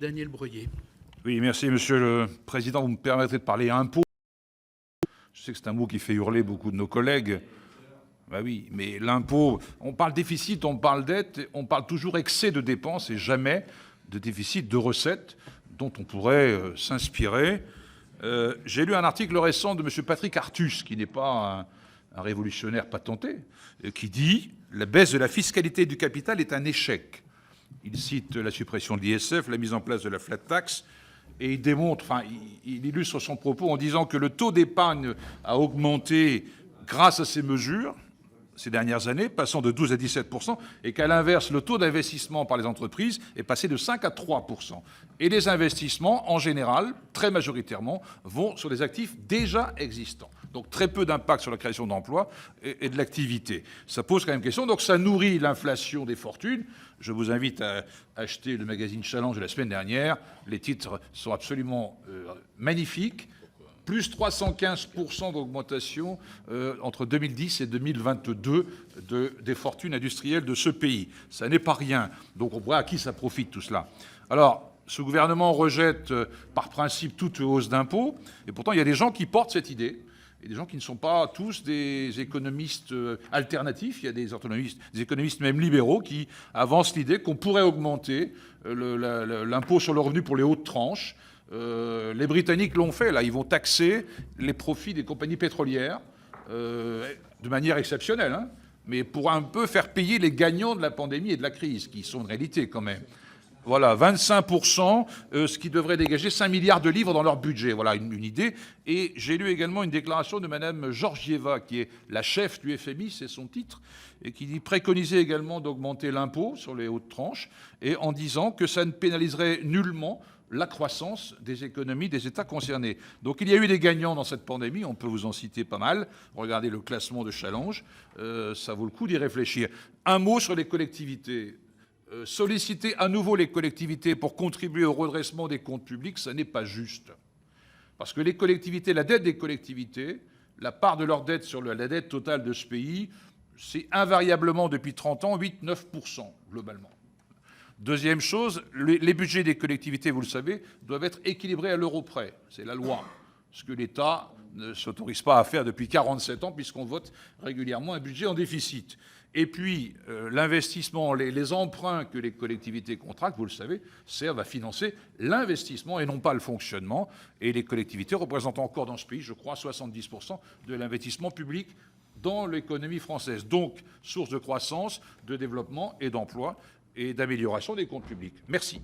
Daniel Breuiller. Oui, merci, Monsieur le Président. Vous me permettrez de parler impôts. Je sais que c'est un mot qui fait hurler beaucoup de nos collègues. Ben oui, mais l'impôt, on parle déficit, on parle dette, on parle toujours excès de dépenses et jamais de déficit de recettes dont on pourrait s'inspirer. J'ai lu un article récent de M. Patrick Artus, qui n'est pas un révolutionnaire patenté, qui dit « La baisse de la fiscalité du capital est un échec ». Il cite la suppression de l'ISF, la mise en place de la flat tax, et il démontre, il illustre son propos en disant que le taux d'épargne a augmenté grâce à ces mesures ces dernières années, passant de 12 à 17%, et qu'à l'inverse, le taux d'investissement par les entreprises est passé de 5 à 3%. Et les investissements, en général, très majoritairement, vont sur des actifs déjà existants. Donc très peu d'impact sur la création d'emplois et de l'activité. Ça pose quand même question. Donc ça nourrit l'inflation des fortunes. Je vous invite à acheter le magazine Challenge de la semaine dernière. Les titres sont absolument magnifiques. Plus 315% d'augmentation entre 2010 et 2022 des fortunes industrielles de ce pays. Ça n'est pas rien. Donc on voit à qui ça profite tout cela. Alors, ce gouvernement rejette par principe toute hausse d'impôts. Et pourtant, il y a des gens qui portent cette idée. Et des gens qui ne sont pas tous des économistes alternatifs. Il y a des économistes même libéraux qui avancent l'idée qu'on pourrait augmenter l'impôt sur le revenu pour les hautes tranches. Les Britanniques l'ont fait, là. Ils vont taxer les profits des compagnies pétrolières de manière exceptionnelle, hein, mais pour un peu faire payer les gagnants de la pandémie et de la crise, qui sont une réalité quand même. Voilà, 25%, ce qui devrait dégager 5 milliards de livres dans leur budget. Voilà une idée. Et j'ai lu également une déclaration de Mme Georgieva, qui est la chef du FMI, c'est son titre, et qui préconisait également d'augmenter l'impôt sur les hautes tranches, et en disant que ça ne pénaliserait nullement la croissance des économies des États concernés. Donc il y a eu des gagnants dans cette pandémie, on peut vous en citer pas mal. Regardez le classement de Challenge, ça vaut le coup d'y réfléchir. Un mot sur les collectivités. Solliciter à nouveau les collectivités pour contribuer au redressement des comptes publics, ça n'est pas juste. Parce que les collectivités, la dette des collectivités, la part de leur dette sur la dette totale de ce pays, c'est invariablement depuis 30 ans 8-9% globalement. Deuxième chose, les budgets des collectivités, vous le savez, doivent être équilibrés à l'euro près. C'est la loi. Ce que l'État ne s'autorise pas à faire depuis 47 ans, puisqu'on vote régulièrement un budget en déficit. Et puis, l'investissement, les emprunts que les collectivités contractent, vous le savez, servent à financer l'investissement et non pas le fonctionnement. Et les collectivités représentent encore dans ce pays, je crois, 70% de l'investissement public dans l'économie française. Donc, source de croissance, de développement et d'emploi et d'amélioration des comptes publics. Merci.